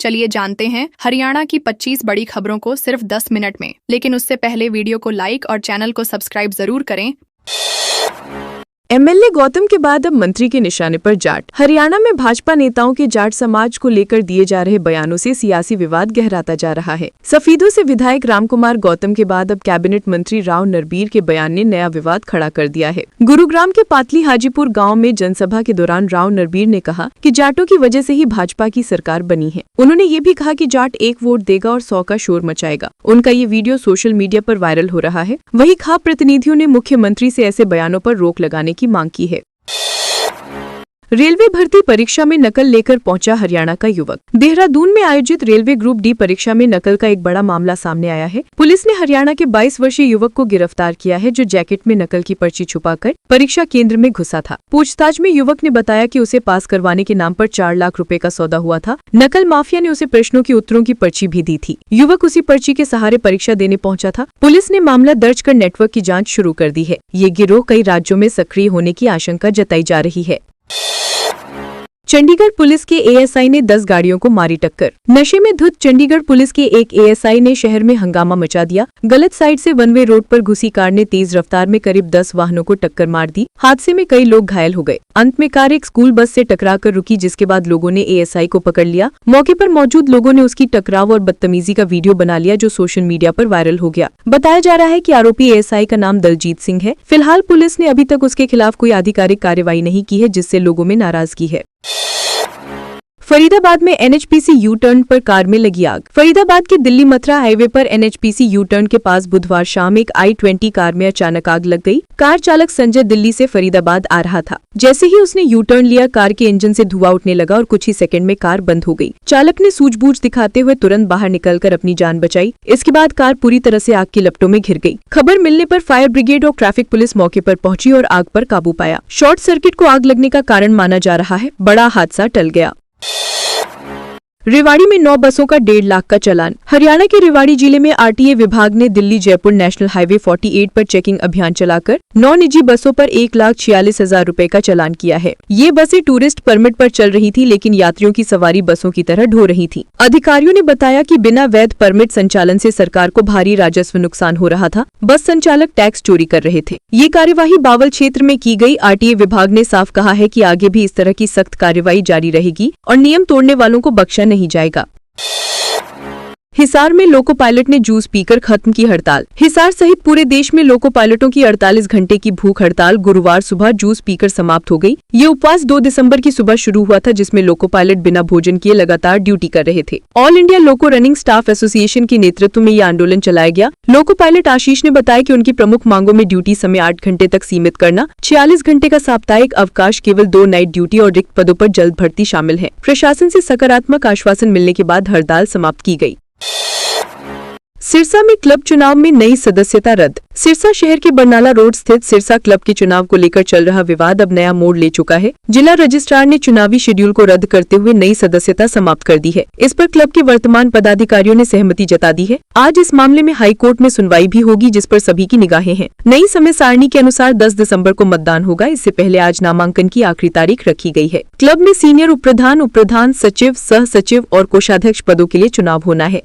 चलिए जानते हैं हरियाणा की 25 बड़ी खबरों को सिर्फ 10 मिनट में। लेकिन उससे पहले वीडियो को लाइक और चैनल को सब्सक्राइब जरूर करें। एमएलए गौतम के बाद अब मंत्री के निशाने पर जाट। हरियाणा में भाजपा नेताओं के जाट समाज को लेकर दिए जा रहे बयानों से सियासी विवाद गहराता जा रहा है। सफीदों से विधायक रामकुमार गौतम के बाद अब कैबिनेट मंत्री राव नरबीर के बयान ने नया विवाद खड़ा कर दिया है। गुरुग्राम के पातली हाजीपुर गांव में जनसभा के दौरान राव नरबीर ने कहा कि जाटों की वजह से ही भाजपा की सरकार बनी है। उन्होंने ये भी कहा कि जाट 1 वोट देगा और 100 का शोर मचाएगा। उनका ये वीडियो सोशल मीडिया पर वायरल हो रहा है। वहीं खाप प्रतिनिधियों ने मुख्यमंत्री से ऐसे बयानों पर रोक लगाने की मांग की है। रेलवे भर्ती परीक्षा में नकल लेकर पहुंचा हरियाणा का युवक। देहरादून में आयोजित रेलवे ग्रुप डी परीक्षा में नकल का एक बड़ा मामला सामने आया है। पुलिस ने हरियाणा के 22 वर्षीय युवक को गिरफ्तार किया है, जो जैकेट में नकल की पर्ची छुपाकर परीक्षा केंद्र में घुसा था। पूछताछ में युवक ने बताया कि उसे पास करवाने के नाम पर 4 लाख रुपए का सौदा हुआ था। नकल माफिया ने उसे प्रश्नों के उत्तरों की पर्ची भी दी थी। युवक उसी पर्ची के सहारे परीक्षा देने पहुंचा था। पुलिस ने मामला दर्ज कर नेटवर्क की जाँच शुरू कर दी है। ये गिरोह कई राज्यों में सक्रिय होने की आशंका जताई जा रही है। चंडीगढ़ पुलिस के एएसआई ने 10 गाड़ियों को मारी टक्कर। नशे में धुत चंडीगढ़ पुलिस के एक एएसआई ने शहर में हंगामा मचा दिया। गलत साइड से 1 वे रोड पर घुसी कार ने तेज रफ्तार में करीब 10 वाहनों को टक्कर मार दी। हादसे में कई लोग घायल हो गए। अंत में कार एक स्कूल बस से टकराकर रुकी, जिसके बाद लोगों ने एएसआई को पकड़ लिया। मौके पर मौजूद लोगों ने उसकी टकराव और बदतमीजी का वीडियो बना लिया, जो सोशल मीडिया पर वायरल हो गया। बताया जा रहा है कि आरोपी एएसआई का नाम दलजीत सिंह है। फिलहाल पुलिस ने अभी तक उसके खिलाफ कोई आधिकारिक कार्रवाई नहीं की है, जिससे लोगों में नाराजगी है। फरीदाबाद में एनएचपीसी यू टर्न पर कार में लगी आग। फरीदाबाद के दिल्ली मथुरा हाईवे पर एनएचपीसी यू टर्न के पास बुधवार शाम एक i20 कार में अचानक आग लग गई। कार चालक संजय दिल्ली से फरीदाबाद आ रहा था। जैसे ही उसने यू टर्न लिया, कार के इंजन से धुआं उठने लगा और कुछ ही सेकंड में कार बंद हो गई। चालक ने सूझबूझ दिखाते हुए तुरंत बाहर निकलकर अपनी जान बचाई। इसके बाद कार पूरी तरह से आग की लपटों में घिर गई। खबर मिलने पर फायर ब्रिगेड और ट्रैफिक पुलिस मौके पर पहुंची और आग पर काबू पाया। शॉर्ट सर्किट को आग लगने का कारण माना जा रहा है। बड़ा हादसा टल गया। रेवाड़ी में 9 बसों का 1.5 लाख का चालान। हरियाणा के रेवाड़ी जिले में आरटीए विभाग ने दिल्ली जयपुर नेशनल हाईवे 48 पर चेकिंग अभियान चलाकर 9 निजी बसों पर 1,46,000 रुपए का चालान किया है। ये बसें टूरिस्ट परमिट पर चल रही थी, लेकिन यात्रियों की सवारी बसों की तरह ढो रही थी। अधिकारियों ने बताया कि बिना वैध परमिट संचालन से सरकार को भारी राजस्व नुकसान हो रहा था। बस संचालक टैक्स चोरी कर रहे थे। ये कार्यवाही बावल क्षेत्र में की गई। आरटीए विभाग ने साफ कहा है कि आगे भी इस तरह की सख्त कार्यवाही जारी रहेगी और नियम तोड़ने वालों को बख्शा नहीं जाएगा। हिसार में लोको पायलट ने जूस पीकर खत्म की हड़ताल। हिसार सहित पूरे देश में लोको पायलटों की 48 घंटे की भूख हड़ताल गुरुवार सुबह जूस पीकर समाप्त हो गई। ये उपवास 2 दिसंबर की सुबह शुरू हुआ था, जिसमें लोको पायलट बिना भोजन किए लगातार ड्यूटी कर रहे थे। ऑल इंडिया लोको रनिंग स्टाफ एसोसिएशन के नेतृत्व में ये आंदोलन चलाया गया। लोको पायलट आशीष ने बताया कि उनकी प्रमुख मांगों में ड्यूटी समय 8 घंटे तक सीमित करना, 46 घंटे का साप्ताहिक अवकाश, केवल 2 नाइट ड्यूटी और रिक्त पदों पर जल्द भर्ती शामिल है। प्रशासन से सकारात्मक आश्वासन मिलने के बाद हड़ताल समाप्त की गई। सिरसा में क्लब चुनाव में नई सदस्यता रद्द। सिरसा शहर के बरनाला रोड स्थित सिरसा क्लब के चुनाव को लेकर चल रहा विवाद अब नया मोड़ ले चुका है। जिला रजिस्ट्रार ने चुनावी शेड्यूल को रद्द करते हुए नई सदस्यता समाप्त कर दी है। इस पर क्लब के वर्तमान पदाधिकारियों ने सहमति जता दी है। आज इस मामले में हाई कोर्ट में सुनवाई भी होगी, जिस पर सभी की निगाहें हैं। नई समय सारणी के अनुसार 10 दिसंबर को मतदान होगा। इससे पहले आज नामांकन की आखिरी तारीख रखी गई है। क्लब में सीनियर उप-प्रधान, सचिव, सह सचिव और कोषाध्यक्ष पदों के लिए चुनाव होना है।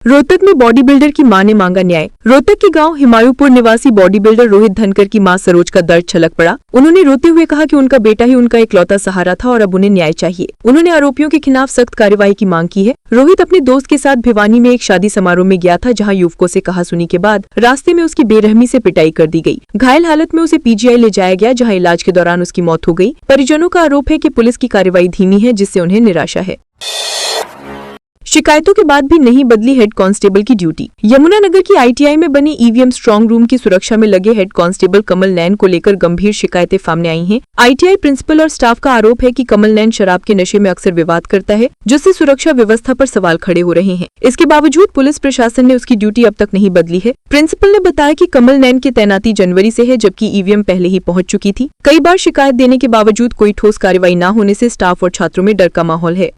रोहतक में बॉडी बिल्डर की मां ने मांगा न्याय। रोहतक के गांव हिमायूपुर निवासी बॉडी बिल्डर रोहित धनकर की मां सरोज का दर्द छलक पड़ा। उन्होंने रोते हुए कहा कि उनका बेटा ही उनका इकलौता सहारा था और अब उन्हें न्याय चाहिए। उन्होंने आरोपियों के खिलाफ सख्त कार्रवाई की मांग की है। रोहित अपने दोस्त के साथ भिवानी में एक शादी समारोह में गया था, जहाँ युवकों से कहासुनी के बाद रास्ते में उसकी बेरहमी से पिटाई कर दी गई। घायल हालत में उसे पीजीआई ले जाया गया, जहाँ इलाज के दौरान उसकी मौत हो गई। परिजनों का आरोप है कि पुलिस की कार्रवाई धीमी है, जिससे उन्हें निराशा है। शिकायतों के बाद भी नहीं बदली हेड कांस्टेबल की ड्यूटी। यमुनानगर की आईटीआई में बने ईवीएम स्ट्रांग रूम की सुरक्षा में लगे हेड कांस्टेबल कमल नैन को लेकर गंभीर शिकायतें सामने आई हैं। आईटीआई प्रिंसिपल और स्टाफ का आरोप है कि कमल नैन शराब के नशे में अक्सर विवाद करता है, जिससे सुरक्षा व्यवस्था पर सवाल खड़े हो रहे हैं। इसके बावजूद पुलिस प्रशासन ने उसकी ड्यूटी अब तक नहीं बदली है। प्रिंसिपल ने बताया कि कमल नैन की तैनाती जनवरी से है, जबकि ईवीएम पहले ही पहुंच चुकी थी। कई बार शिकायत देने के बावजूद कोई ठोस कार्रवाई न होने से स्टाफ और छात्रों में डर का माहौल है।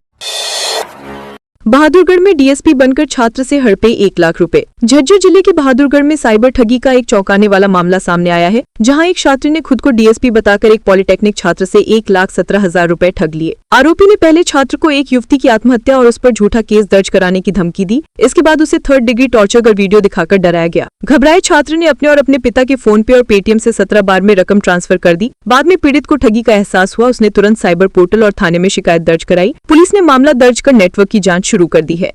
बहादुरगढ़ में डीएसपी बनकर छात्र से हड़पे 1 लाख रुपए। झज्जर जिले के बहादुरगढ़ में साइबर ठगी का एक चौंकाने वाला मामला सामने आया है, जहां एक छात्र ने खुद को डीएसपी बताकर एक पॉलिटेक्निक छात्र से 1,17,000 रुपए ठग लिए। आरोपी ने पहले छात्र को एक युवती की आत्महत्या और उस पर झूठा केस दर्ज कराने की धमकी दी। इसके बाद उसे 3rd डिग्री टॉर्चर कर वीडियो दिखाकर डराया गया। घबराए छात्र ने अपने और अपने पिता के फोन पे और पेटीएम से 17 बार में रकम ट्रांसफर कर दी। बाद में पीड़ित को ठगी का एहसास हुआ। उसने तुरंत साइबर पोर्टल और थाने में शिकायत दर्ज कराई। पुलिस ने मामला दर्ज कर नेटवर्क की जांच शुरू कर दी है।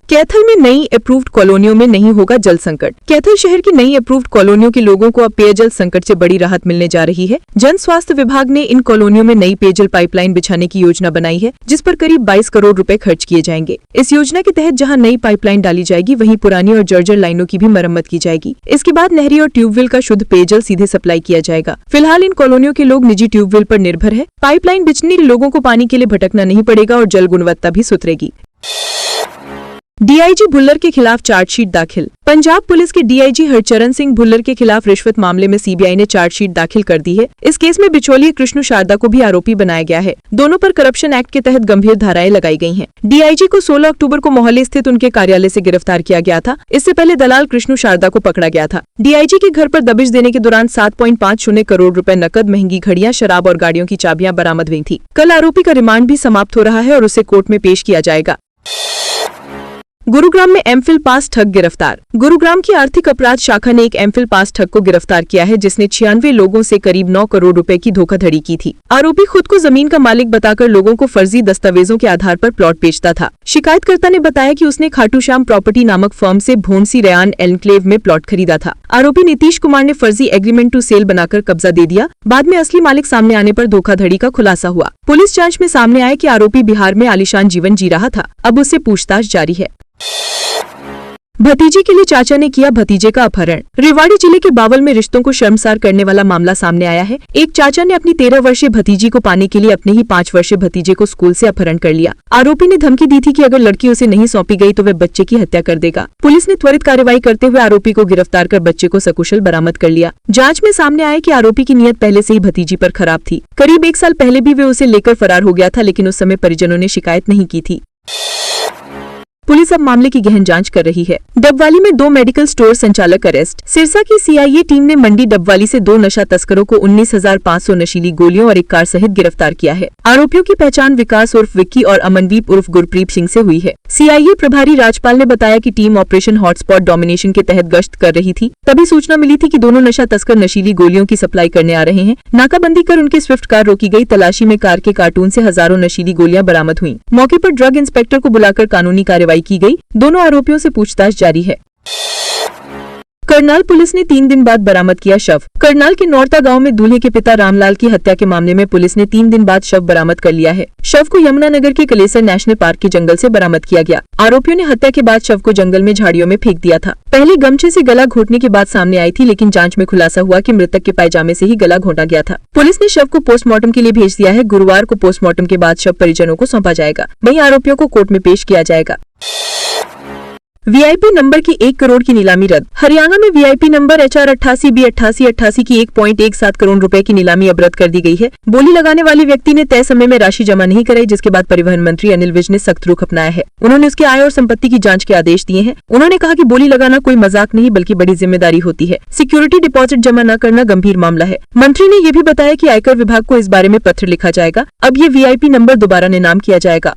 कैथल में नई अप्रूव्ड कॉलोनियों में नहीं होगा जल संकट। कैथल शहर की नई अप्रूव्ड कॉलोनियों के लोगों को अब पेयजल संकट से बड़ी राहत मिलने जा रही है। जन स्वास्थ्य विभाग ने इन कॉलोनियों में नई पेयजल पाइपलाइन बिछाने की योजना बनाई है, जिस पर करीब 22 करोड़ रुपए खर्च किए जाएंगे। इस योजना के तहत जहां नई पाइपलाइन डाली जाएगी, वहीं पुरानी और जर्जर लाइनों की भी मरम्मत की जाएगी। इसके बाद नहरी और ट्यूबवेल का शुद्ध पेयजल सीधे सप्लाई किया जाएगा। फिलहाल इन कॉलोनियों के लोग निजी ट्यूबवेल पर निर्भर है। पाइपलाइन बिछने से लोगों को पानी के लिए भटकना नहीं पड़ेगा और जल गुणवत्ता भी सुधरेगी। डीआईजी भुल्लर के खिलाफ चार्जशीट दाखिल। पंजाब पुलिस के डीआईजी हरचरण सिंह भुल्लर के खिलाफ रिश्वत मामले में सीबीआई ने चार्जशीट दाखिल कर दी है। इस केस में बिचौलिए कृष्ण शारदा को भी आरोपी बनाया गया है। दोनों पर करप्शन एक्ट के तहत गंभीर धाराएं लगाई गई हैं। डीआईजी को 16 अक्टूबर को मोहाली स्थित उनके कार्यालय से गिरफ्तार किया गया था। इससे पहले दलाल कृष्ण शारदा को पकड़ा गया था। डीआईजी के घर पर दबिश देने के दौरान 7.50 करोड़ रुपए नकद, महंगी घड़ियां, शराब और गाड़ियों की चाबियां बरामद हुई थी। कल आरोपी का रिमांड भी समाप्त हो रहा है और उसे कोर्ट में पेश किया जाएगा। गुरुग्राम में एमफिल पास ठग गिरफ्तार। गुरुग्राम की आर्थिक अपराध शाखा ने एक एमफिल पास ठग को गिरफ्तार किया है, जिसने 96 लोगों से करीब 9 करोड़ रुपए की धोखाधड़ी की थी। आरोपी खुद को जमीन का मालिक बताकर लोगों को फर्जी दस्तावेजों के आधार पर प्लॉट बेचता था। शिकायतकर्ता ने बताया कि उसने खाटू श्याम प्रॉपर्टी नामक फर्म से भोंसी रयान एनक्लेव में प्लॉट खरीदा था। आरोपी नीतीश कुमार ने फर्जी एग्रीमेंट टू सेल बनाकर कब्जा दे दिया। बाद में असली मालिक सामने आने पर धोखाधड़ी का खुलासा हुआ। पुलिस जांच में सामने आया कि आरोपी बिहार में आलीशान जीवन जी रहा था। अब उससे पूछताछ जारी है। भतीजे के लिए चाचा ने किया भतीजे का अपहरण। रेवाड़ी जिले के बावल में रिश्तों को शर्मसार करने वाला मामला सामने आया है। एक चाचा ने अपनी 13 वर्षीय भतीजी को पाने के लिए अपने ही 5 वर्षीय भतीजे को स्कूल से अपहरण कर लिया। आरोपी ने धमकी दी थी कि अगर लड़की उसे नहीं सौंपी गई तो वह बच्चे की हत्या कर देगा। पुलिस ने त्वरित कार्रवाई करते हुए आरोपी को गिरफ्तार कर बच्चे को सकुशल बरामद कर लिया। जाँच में सामने आया कि आरोपी की नीयत पहले से ही भतीजी पर खराब थी। करीब 1 साल पहले भी वे उसे लेकर फरार हो गया था, लेकिन उस समय परिजनों ने शिकायत नहीं की थी। पुलिस अब मामले की गहन जांच कर रही है। डबवाली में 2 मेडिकल स्टोर संचालक अरेस्ट। सिरसा की सीआईए टीम ने मंडी डबवाली से 2 नशा तस्करों को 19,500 नशीली गोलियों और एक कार सहित गिरफ्तार किया है। आरोपियों की पहचान विकास उर्फ विक्की और अमनदीप उर्फ गुरप्रीत सिंह से हुई है। सीआईए प्रभारी राजपाल ने बताया कि टीम ऑपरेशन हॉटस्पॉट डोमिनेशन के तहत गश्त कर रही थी। तभी सूचना मिली थी कि दोनों नशा तस्कर नशीली गोलियों की सप्लाई करने आ रहे हैं। नाकाबंदी कर उनकी स्विफ्ट कार रोकी गई। तलाशी में कार के कार्टून से हजारों नशीली गोलियां बरामद हुई। मौके पर ड्रग इंस्पेक्टर को बुलाकर कानूनी कार्रवाई की गई। दोनों आरोपियों से पूछताछ जारी है। करनाल पुलिस ने 3 दिन बाद बरामद किया शव। करनाल के नौरता गांव में दूल्हे के पिता रामलाल की हत्या के मामले में पुलिस ने 3 दिन बाद शव बरामद कर लिया है। शव को यमुनानगर के कलेसर नेशनल पार्क के जंगल से बरामद किया गया। आरोपियों ने हत्या के बाद शव को जंगल में झाड़ियों में फेंक दिया था। पहले गमछे से गला घोटने की बात सामने आई थी, लेकिन जांच में खुलासा हुआ कि मृतक के पायजामे से ही गला घोटा गया था। पुलिस ने शव को पोस्टमार्टम के लिए भेज दिया है। गुरुवार को पोस्टमार्टम के बाद शव परिजनों को सौंपा जाएगा। वहीं आरोपियों को कोर्ट में पेश किया जाएगा। वीआईपी नंबर की 1 करोड़ की नीलामी रद्द। हरियाणा में वीआईपी नंबर HR 88B 8888 की 1.17 करोड़ रुपए की नीलामी अब रद्द कर दी गई है। बोली लगाने वाले व्यक्ति ने तय समय में राशि जमा नहीं कराई, जिसके बाद परिवहन मंत्री अनिल विज ने सख्त रुख अपनाया है। उन्होंने उसके आय और संपत्ति की जांच के आदेश दिए हैं। उन्होंने कहा कि बोली लगाना कोई मजाक नहीं, बल्कि बड़ी जिम्मेदारी होती है। सिक्योरिटी डिपॉजिट जमा न करना गंभीर मामला है। मंत्री ने ये भी बताया कि आयकर विभाग को इस बारे में पत्र लिखा जाएगा। अब ये वीआईपी नंबर दोबारा नाम किया जाएगा।